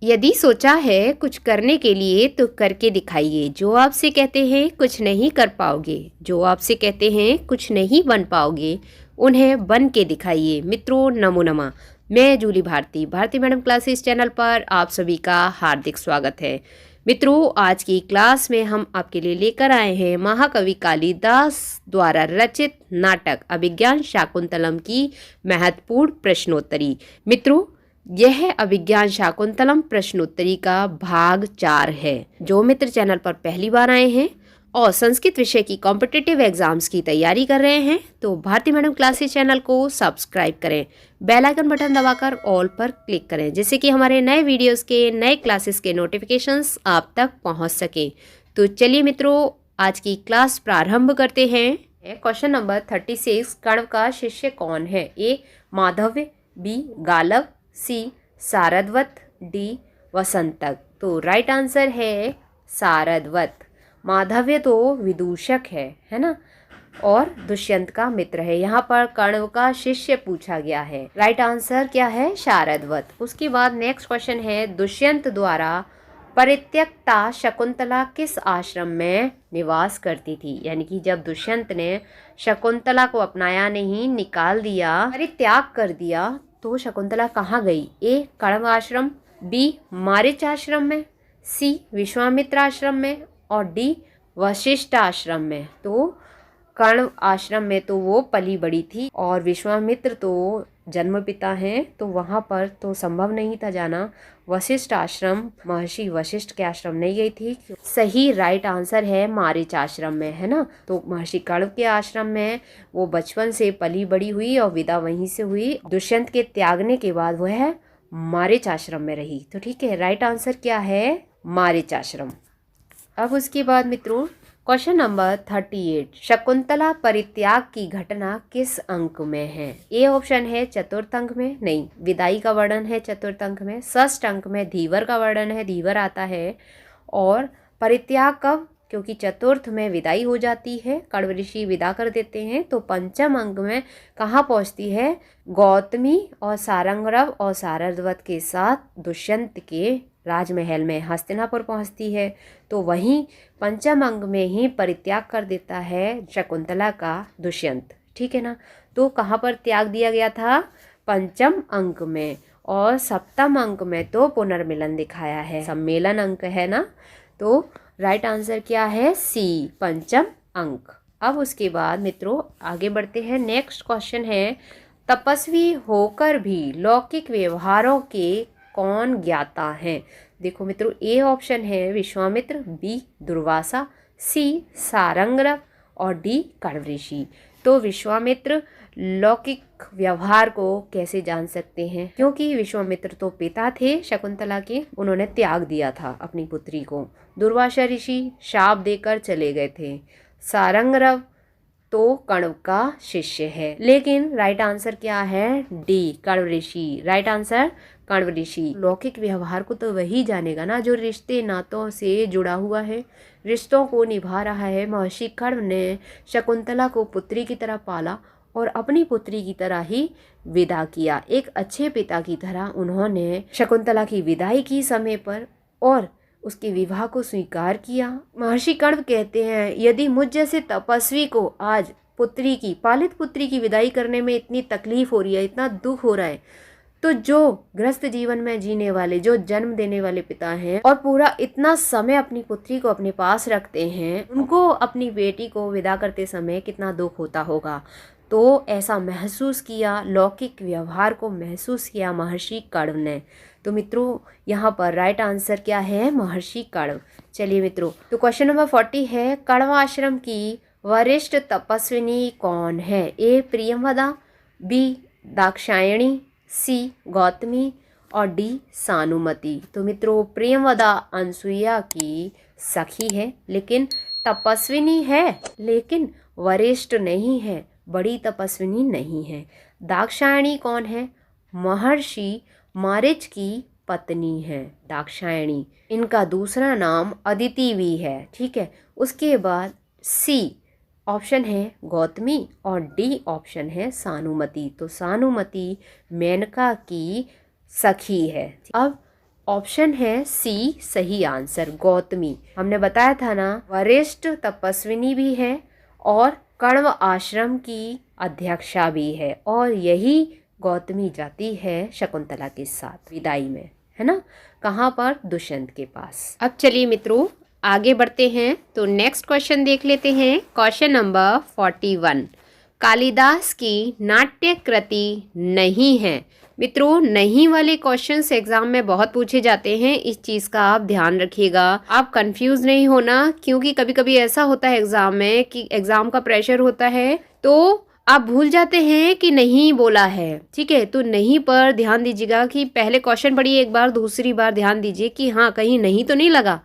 यदि सोचा है कुछ करने के लिए तो करके दिखाइए। जो आपसे कहते हैं कुछ नहीं कर पाओगे, जो आपसे कहते हैं कुछ नहीं बन पाओगे, उन्हें बन के दिखाइए। मित्रों नमो नमः। मैं Julie Bharti madam classes channel पर आप सभी का हार्दिक स्वागत है। मित्रों आज की क्लास में हम आपके लिए लेकर आए हैं महाकवि कालिदास द्वारा रचित नाटक अभिज्ञान शाकुंतलम की महत्वपूर्ण प्रश्नोत्तरी। मित्रों यह अभिज्ञान शाकुंतलम प्रश्नोत्तरी का भाग 4 है। जो मित्र चैनल पर पहली बार आए हैं और संस्कृत विषय की कॉम्पिटिटिव एग्जाम्स की तैयारी कर रहे हैं तो भारती मैडम क्लासेस चैनल को सब्सक्राइब करें, बेल आइकन बटन दबाकर ऑल पर क्लिक करें जिससे कि हमारे नए वीडियोस के नए क्लासेस के नोटिफिकेशंस आप तक पहुंच सकें। तो चलिए मित्रों आज की क्लास प्रारंभ करते हैं। क्वेश्चन नंबर 36, कण्व का शिष्य कौन है? ए माधव्य, बी गालव, सी सारद्वत, डी वसंतक। तो राइट आंसर है सारद्वत। माधव्य तो विदूषक है ना, और दुष्यंत का मित्र है। यहाँ पर कण्व का शिष्य पूछा गया है। राइट आंसर क्या है? शारद्वत। उसके बाद नेक्स्ट क्वेश्चन है, दुष्यंत द्वारा परित्यक्ता शकुंतला किस आश्रम में निवास करती थी? यानी कि जब दुष्यंत ने शकुंतला को अपनाया नहीं, निकाल दिया, परित्याग कर दिया, तो शकुंतला कहाँ गई? ए कण्व आश्रम, बी मारीच आश्रम में, सी विश्वामित्र आश्रम में और डी वशिष्ठ आश्रम में। तो कण्व आश्रम में तो वो पली बड़ी थी और विश्वामित्र तो जन्म पिता हैं, तो वहाँ पर तो संभव नहीं था जाना। वशिष्ठ आश्रम, महर्षि वशिष्ठ के आश्रम नहीं गई थी। सही राइट आंसर है मारीच आश्रम में, है ना। तो महर्षि कण्व के आश्रम में वो बचपन से पली बड़ी हुई और विदा वहीं से हुई। दुष्यंत के त्यागने के बाद वह मारीच आश्रम में रही। तो ठीक है, राइट आंसर क्या है? मारीच आश्रम। अब उसके बाद मित्रों क्वेश्चन नंबर 38, शकुंतला परित्याग की घटना किस अंक में है? ए ऑप्शन है चतुर्थ अंक में, नहीं विदाई का वर्णन है चतुर्थ अंक में। षष्ठ अंक में धीवर का वर्णन है, धीवर आता है। और परित्याग कब? क्योंकि चतुर्थ में विदाई हो जाती है, कण्व ऋषि विदा कर देते हैं। तो पंचम अंक में कहाँ पहुँचती है? गौतमी और सारंगरव और सारद्वत के साथ दुष्यंत के राजमहल में हस्तिनापुर पहुँचती है। तो वहीं पंचम अंग में ही परित्याग कर देता है शकुंतला का दुष्यंत, ठीक है ना। तो कहाँ पर त्याग दिया गया था? पंचम अंक में। और सप्तम अंक में तो पुनर्मिलन दिखाया है, सम्मेलन अंक है ना। तो राइट आंसर क्या है? सी पंचम अंक। अब उसके बाद मित्रों आगे बढ़ते हैं। नेक्स्ट क्वेश्चन है, तपस्वी होकर भी लौकिक व्यवहारों के कौन ज्ञाता हैं? देखो मित्रों ए ऑप्शन है विश्वामित्र, बी दुर्वासा, सी सारंगरव और डी कण्व ऋषि। तो विश्वामित्र लौकिक व्यवहार को कैसे जान सकते हैं? क्योंकि विश्वामित्र तो पिता थे शकुंतला के, उन्होंने त्याग दिया था अपनी पुत्री को। दुर्वासा ऋषि शाप देकर चले गए थे। सारंगरव तो कण्व का शिष्य है। लेकिन राइट आंसर क्या है? डी कण्व ऋषि। राइट आंसर कण्व ऋषि। लौकिक व्यवहार को तो वही जानेगा ना जो रिश्ते नातों से जुड़ा हुआ है, रिश्तों को निभा रहा है। महर्षि कण्व ने शकुंतला को पुत्री की तरह पाला और अपनी पुत्री की तरह ही विदा किया। एक अच्छे पिता की तरह उन्होंने शकुंतला की विदाई की समय पर और उसके विवाह को स्वीकार किया। महर्षि कण्व कहते हैं, यदि मुझ जैसे तपस्वी को आज पुत्री की, पालित पुत्री की विदाई करने में इतनी तकलीफ हो रही है, इतना दुख हो रहा है, तो जो गृहस्थ जीवन में जीने वाले, जो जन्म देने वाले पिता हैं और पूरा इतना समय अपनी पुत्री को अपने पास रखते हैं, उनको अपनी बेटी को विदा करते समय कितना दुख होता होगा। तो ऐसा महसूस किया, लौकिक व्यवहार को महसूस किया महर्षि कण्व ने। तो मित्रों यहाँ पर राइट आंसर क्या है? महर्षि कण्व। चलिए मित्रों, तो क्वेश्चन नंबर 40 है, कण्व आश्रम की वरिष्ठ तपस्विनी कौन है? ए प्रियंवदा, बी दाक्षायणी, सी गौतमी और डी सानुमति। तो मित्रों प्रियंवदा अनसुईया की सखी है, लेकिन तपस्विनी है, लेकिन वरिष्ठ नहीं है, बड़ी तपस्विनी नहीं है। दाक्षायणी कौन है? महर्षि मारीच की पत्नी है दाक्षायणी। इनका दूसरा नाम अदिति भी है, ठीक है। उसके बाद सी ऑप्शन है गौतमी और डी ऑप्शन है सानुमति। तो सानुमति मेनका की सखी है। अब ऑप्शन है सी सही आंसर, गौतमी। हमने बताया था ना, वरिष्ठ तपस्विनी भी है और कण्व आश्रम की अध्यक्षा भी है, और यही गौतमी जाती है शकुंतला के साथ विदाई में, है ना। कहाँ पर? दुष्यंत के पास। अब चलिए मित्रों आगे बढ़ते हैं, तो नेक्स्ट क्वेश्चन देख लेते हैं। क्वेश्चन नंबर 41, कालिदास की नाट्य कृति नहीं है। मित्रों, नहीं वाले क्वेश्चंस एग्जाम में बहुत पूछे जाते हैं, इस चीज़ का आप ध्यान रखिएगा। आप कंफ्यूज नहीं होना, क्योंकि कभी कभी ऐसा होता है एग्जाम में कि एग्जाम का प्रेशर होता है तो आप भूल जाते हैं कि नहीं बोला है, ठीक है। तो नहीं पर ध्यान दीजिएगा कि पहले क्वेश्चन पढ़िए एक बार, दूसरी बार ध्यान दीजिए कि हाँ कहीं नहीं तो नहीं लगा।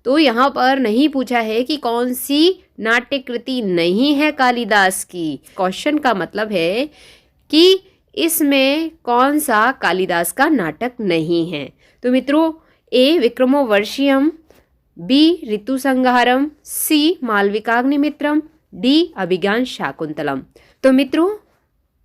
तो यहाँ पर नहीं पूछा है कि कौन सी नाट्य कृति नहीं है कालिदास की। क्वेश्चन का मतलब है कि इसमें कौन सा कालिदास का नाटक नहीं है। तो मित्रों, ए विक्रमोर्वशीयम, बी ऋतुसंहारम, सी मालविकाग्निमित्रम, डी अभिज्ञान शाकुंतलम। तो मित्रों,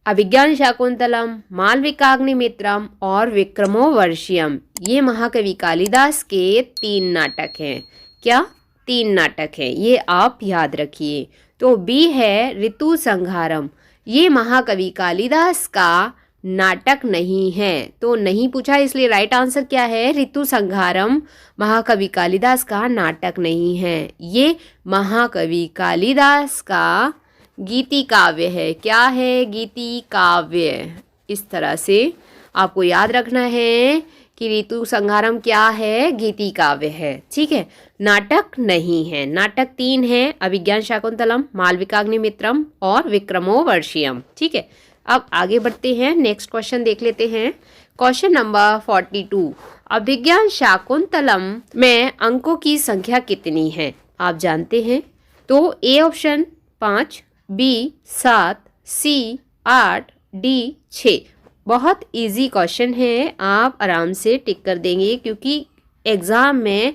अभिज्ञान शाकुंतलम, मालविकाग्निमित्रम और विक्रमोर्वशीयम, ये महाकवि कालिदास के 3 नाटक हैं। क्या? 3 नाटक हैं, ये आप याद रखिए। तो बी है ऋतुसंहारम, ये महाकवि कालिदास का नाटक नहीं है। तो नहीं पूछा, इसलिए राइट आंसर क्या है? ऋतुसंहारम महाकवि कालिदास का नाटक नहीं है, ये महाकवि कालिदास का गीति काव्य है। क्या है? गीति काव्य। इस तरह से आपको याद रखना है कि ऋतुसंहारम क्या है? गीति काव्य है, ठीक है, नाटक नहीं है। नाटक 3 हैं, अभिज्ञान शाकुंतलम, मालविकाग्निमित्रम और विक्रमोर्वशीयम, ठीक है। अब आगे बढ़ते हैं, नेक्स्ट क्वेश्चन देख लेते हैं। क्वेश्चन नंबर 42, अभिज्ञान शाकुंतलम में अंकों की संख्या कितनी है? आप जानते हैं। तो A option 5, B 7, C 8, D 6। बहुत इजी क्वेश्चन है, आप आराम से टिक कर देंगे, क्योंकि एग्ज़ाम में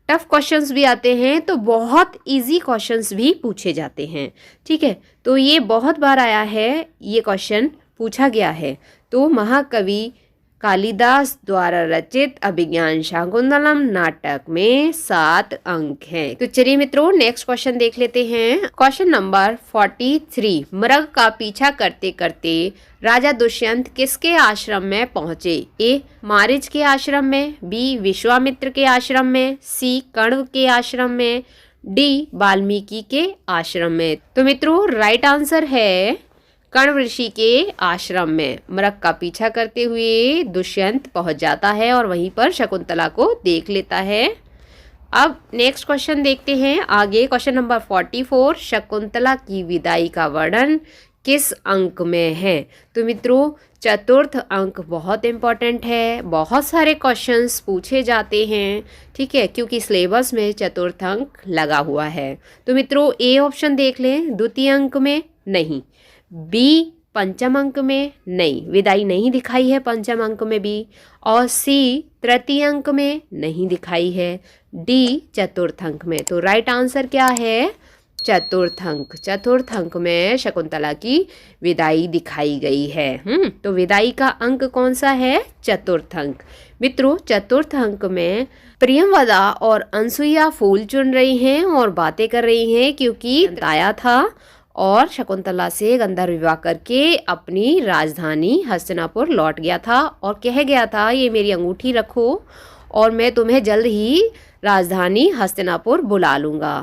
टफ क्वेश्चंस भी आते हैं तो बहुत इजी क्वेश्चंस भी पूछे जाते हैं, ठीक है। तो ये बहुत बार आया है, ये क्वेश्चन पूछा गया है। तो महाकवि कालिदास द्वारा रचित अभिज्ञान शाकुंतलम नाटक में 7 अंक हैं। तो चलिए मित्रों नेक्स्ट क्वेश्चन देख लेते हैं। क्वेश्चन नंबर 43, मृग का पीछा करते करते राजा दुष्यंत किसके आश्रम में पहुंचे? ए मारीच के आश्रम में, बी विश्वामित्र के आश्रम में, सी कण्व के आश्रम में, डी वाल्मीकि के आश्रम में। तो मित्रों राइट आंसर है कण्व ऋषि के आश्रम में। मृग का पीछा करते हुए दुष्यंत पहुंच जाता है और वहीं पर शकुंतला को देख लेता है। अब नेक्स्ट क्वेश्चन देखते हैं आगे। क्वेश्चन नंबर 44, शकुंतला की विदाई का वर्णन किस अंक में है? तो मित्रों चतुर्थ अंक बहुत इम्पॉर्टेंट है, बहुत सारे क्वेश्चंस पूछे जाते हैं, ठीक है, क्योंकि सिलेबस में चतुर्थ अंक लगा हुआ है। तो मित्रों ए ऑप्शन देख लें, द्वितीय अंक में नहीं, बी पंचम अंक में नहीं, विदाई नहीं दिखाई है पंचम अंक में भी, और सी तृतीय अंक में नहीं दिखाई है, डी चतुर्थ अंक में। तो राइट आंसर क्या है? चतुर्थ अंक। चतुर्थ अंक में शकुंतला की विदाई दिखाई गई है। तो विदाई का अंक कौन सा है? चतुर्थ अंक। मित्रों चतुर्थ अंक में प्रियंवदा और अनसुईया फूल चुन रही हैं और बातें कर रही हैं, क्योंकि आया था और शकुंतला से गंधर्व विवाह करके अपनी राजधानी हस्तिनापुर लौट गया था और कह गया था ये मेरी अंगूठी रखो और मैं तुम्हें जल्द ही राजधानी हस्तिनापुर बुला लूँगा।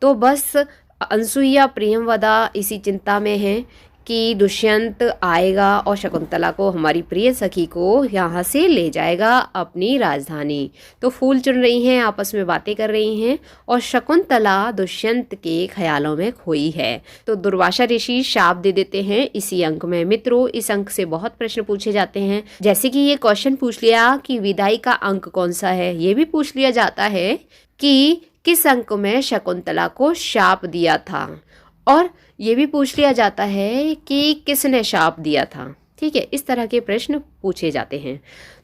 तो बस अनसुईया प्रियंवदा इसी चिंता में है कि दुष्यंत आएगा और शकुंतला को, हमारी प्रिय सखी को यहाँ से ले जाएगा अपनी राजधानी। तो फूल चुन रही हैं, आपस में बातें कर रही हैं और शकुंतला दुष्यंत के ख्यालों में खोई है। तो दुर्वासा ऋषि शाप दे देते हैं इसी अंक में। मित्रों इस अंक से बहुत प्रश्न पूछे जाते हैं, जैसे कि ये क्वेश्चन पूछ लिया कि विदाई का अंक कौन सा है। ये भी पूछ लिया जाता है कि किस अंक में शकुंतला को शाप दिया था, और ये भी पूछ लिया जाता है कि किसने शाप दिया था। ठीक है, इस तरह के प्रश्न पूछे जाते हैं।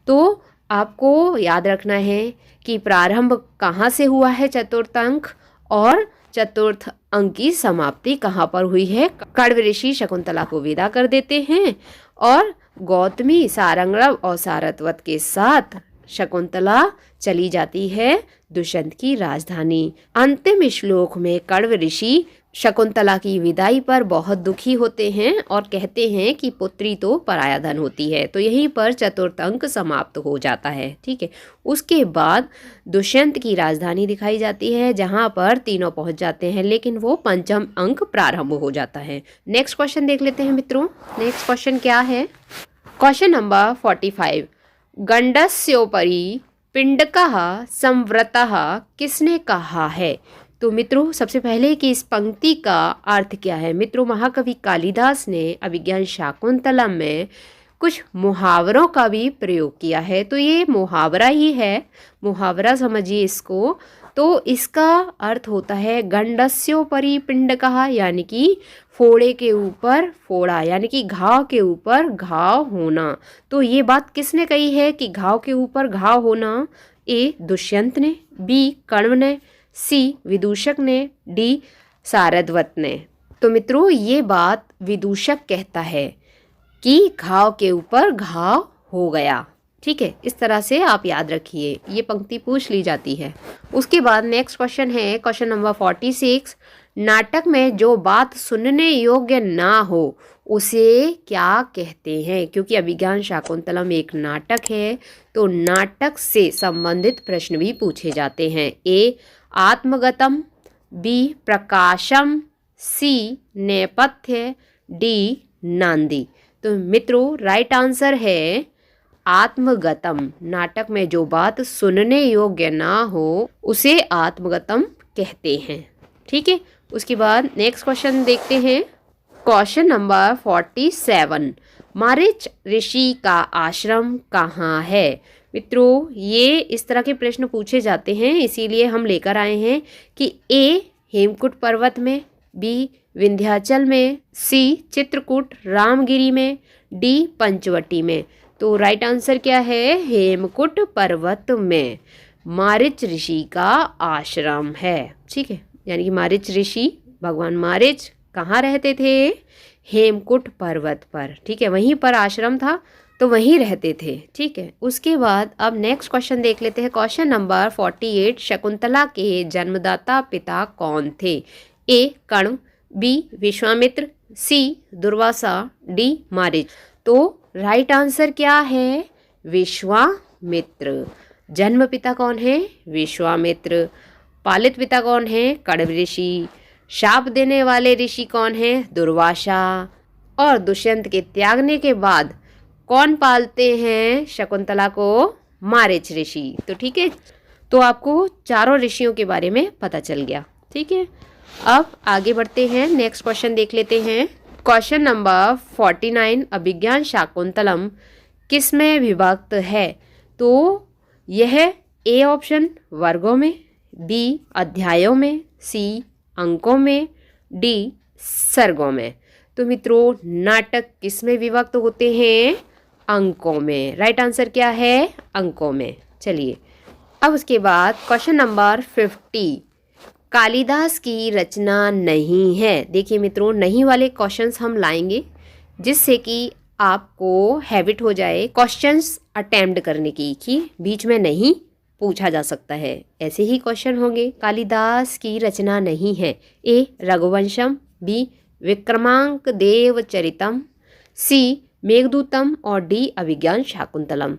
तो आपको याद रखना है कि प्रारंभ कहाँ से हुआ है चतुर्थ अंक, और चतुर्थ अंक की समाप्ति कहाँ पर हुई है। कण्व ऋषि शकुंतला को विदा कर देते हैं और गौतमी सारंगरव और सारस्वत के साथ शकुंतला चली जाती है दुष्यंत की राजधानी। अंतिम श्लोक में कण्व ऋषि शकुंतला की विदाई पर बहुत दुखी होते हैं और कहते हैं कि पुत्री तो पराया धन होती है। तो यहीं पर चतुर्थ अंक समाप्त हो जाता है। ठीक है, उसके बाद दुष्यंत की राजधानी दिखाई जाती है जहां पर तीनों पहुंच जाते हैं, लेकिन वो पंचम अंक प्रारंभ हो जाता है। नेक्स्ट क्वेश्चन देख लेते हैं मित्रों। नेक्स्ट क्वेश्चन क्या है? क्वेश्चन नंबर 45, गंडस्योपरि पिंडकः संवृतः किसने कहा है? तो मित्रों सबसे पहले कि इस पंक्ति का अर्थ क्या है। मित्रों महाकवि कालिदास ने अभिज्ञान शाकुंतलम में कुछ मुहावरों का भी प्रयोग किया है। तो ये मुहावरा ही है, मुहावरा समझिए इसको। तो इसका अर्थ होता है गंडस्योपरि पिंडकः, यानी कि फोड़े के ऊपर फोड़ा, यानी कि घाव के ऊपर घाव होना। तो ये बात किसने कही है कि घाव के ऊपर घाव होना? ए दुष्यंत ने, बी कण्व ने, सी विदूषक ने, डी सारद्वत ने। तो मित्रों ये बात विदूषक कहता है कि घाव के ऊपर घाव हो गया। ठीक है, इस तरह से आप याद रखिए, ये पंक्ति पूछ ली जाती है। उसके बाद नेक्स्ट क्वेश्चन है क्वेश्चन नंबर 46, नाटक में जो बात सुनने योग्य ना हो उसे क्या कहते हैं? क्योंकि अभिज्ञान शाकुंतलम एक नाटक है, तो नाटक से संबंधित प्रश्न भी पूछे जाते हैं। ए आत्मगतम, बी प्रकाशम, सी नेपथ्य, डी नांदी। तो मित्रों राइट आंसर है आत्मगतम। नाटक में जो बात सुनने योग्य ना हो उसे आत्मगतम कहते हैं। ठीक है, उसके बाद नेक्स्ट क्वेश्चन देखते हैं। क्वेश्चन नंबर 47, मारीच ऋषि का आश्रम कहाँ है? मित्रों ये इस तरह के प्रश्न पूछे जाते हैं, इसीलिए हम लेकर आए हैं कि ए हेमकूट पर्वत में, बी विंध्याचल में, सी चित्रकूट रामगिरी में, डी पंचवटी में। तो राइट आंसर क्या है? हेमकूट पर्वत में मारीच ऋषि का आश्रम है। ठीक है, यानी कि मारीच ऋषि, भगवान मारीच कहाँ रहते थे? हेमकूट पर्वत पर। ठीक है, वहीं पर आश्रम था तो वहीं रहते थे। ठीक है, उसके बाद अब नेक्स्ट क्वेश्चन देख लेते हैं। क्वेश्चन नंबर 48, शकुंतला के जन्मदाता पिता कौन थे? ए कण्व, बी विश्वामित्र, सी दुर्वासा, डी मारीच। तो राइट आंसर क्या है? विश्वामित्र। जन्म पिता कौन है? विश्वामित्र। पालित पिता कौन है? कण्व ऋषि। शाप देने वाले ऋषि कौन है? दुर्वासा। और दुष्यंत के त्यागने के बाद कौन पालते हैं शकुंतला को? मारीच ऋषि। तो ठीक है, तो आपको चारों ऋषियों के बारे में पता चल गया। ठीक है, अब आगे बढ़ते हैं, नेक्स्ट क्वेश्चन देख लेते हैं। क्वेश्चन नंबर 49, अभिज्ञान शाकुंतलम किस में विभक्त है? तो यह ए ऑप्शन वर्गों में, बी अध्यायों में, सी अंकों में, डी सर्गों में। तो मित्रों नाटक किस में विभक्त होते हैं? अंकों में। राइट आंसर क्या है? अंकों में। चलिए अब उसके बाद क्वेश्चन नंबर 50, कालिदास की रचना नहीं है। देखिए मित्रों नहीं वाले क्वेश्चंस हम लाएंगे जिससे कि आपको हैबिट हो जाए क्वेश्चंस अटेम्प्ट करने की, कि बीच में नहीं पूछा जा सकता है। ऐसे ही क्वेश्चन होंगे। कालिदास की रचना नहीं है। ए रघुवंशम, बी विक्रमांक देव चरितम, सी मेघदूतम और डी अभिज्ञान शाकुंतलम।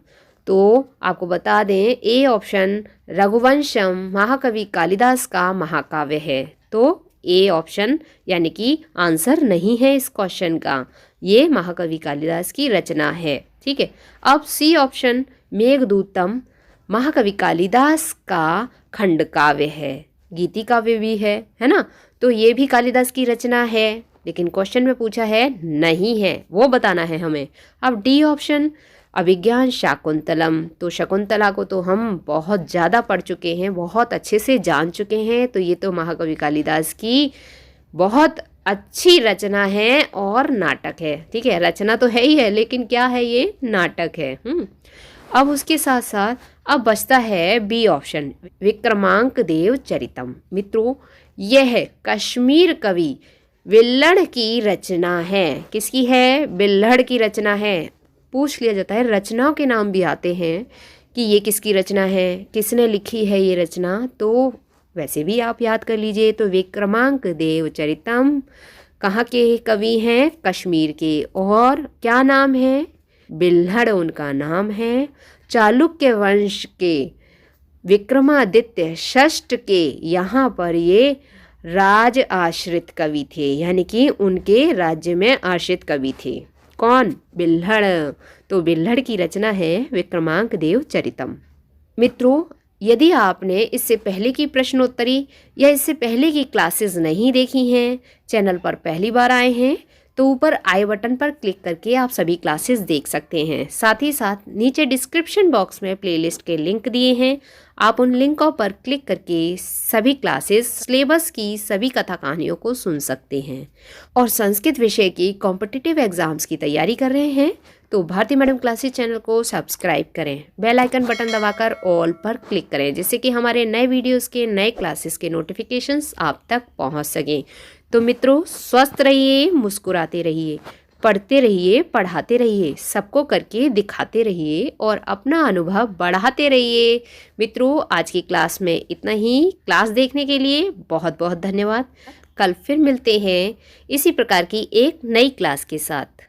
तो आपको बता दें ए ऑप्शन रघुवंशम महाकवि कालिदास का महाकाव्य है। तो ए ऑप्शन यानी कि आंसर नहीं है इस क्वेश्चन का, ये महाकवि कालिदास की रचना है। ठीक है, अब सी ऑप्शन मेघदूतम महाकवि कालिदास का खंड काव्य है, गीति काव्य भी है ना। तो ये भी कालिदास की रचना है, लेकिन क्वेश्चन में पूछा है नहीं है, वो बताना है हमें। अब डी ऑप्शन अभिज्ञान शाकुंतलम, तो शकुंतला को तो हम बहुत ज़्यादा पढ़ चुके हैं, बहुत अच्छे से जान चुके हैं। तो ये तो महाकवि कालिदास की बहुत अच्छी रचना है और नाटक है। ठीक है, रचना तो है ही है, लेकिन क्या है ये? नाटक है। अब उसके साथ साथ अब बचता है बी ऑप्शन विक्रमांक देव चरितम। मित्रों यह कश्मीर कवि विल्हड़ की रचना है। किसकी है? विल्हड़ की रचना है। पूछ लिया जाता है, रचनाओं के नाम भी आते हैं कि ये किसकी रचना है, किसने लिखी है ये रचना, तो वैसे भी आप याद कर लीजिए। तो विक्रमांक देव चरितम कहाँ के कवि हैं? कश्मीर के। और क्या नाम है? बिल्हड़ उनका नाम है। चालुक्य वंश के विक्रमादित्य षष्ठ के यहाँ पर ये राज आश्रित कवि थे, यानी कि उनके राज्य में आश्रित कवि थे। कौन? बिल्हड़। तो बिल्हड़ की रचना है विक्रमांक देव चरितम। मित्रों, यदि आपने इससे पहले की प्रश्नोत्तरी या इससे पहले की क्लासेस नहीं देखी हैं, चैनल पर पहली बार आए हैं, तो ऊपर आई बटन पर क्लिक करके आप सभी क्लासेस देख सकते हैं। साथ ही साथ नीचे डिस्क्रिप्शन बॉक्स में प्लेलिस्ट के लिंक दिए हैं, आप उन लिंकों पर क्लिक करके सभी क्लासेस, सिलेबस की सभी कथा कहानियों को सुन सकते हैं। और संस्कृत विषय की कॉम्पिटिटिव एग्जाम्स की तैयारी कर रहे हैं तो भारती मैडम क्लासेस चैनल को सब्सक्राइब करें, बेल आइकन बटन दबाकर ऑल पर क्लिक करें, जिससे कि हमारे नए वीडियोस के, नए क्लासेस के नोटिफिकेशंस आप तक पहुंच सकें। तो मित्रों, स्वस्थ रहिए, मुस्कुराते रहिए, पढ़ते रहिए, पढ़ाते रहिए, सबको करके दिखाते रहिए और अपना अनुभव बढ़ाते रहिए। मित्रों, आज की क्लास में इतना ही। क्लास देखने के लिए बहुत बहुत धन्यवाद। कल फिर मिलते हैं इसी प्रकार की एक नई क्लास के साथ।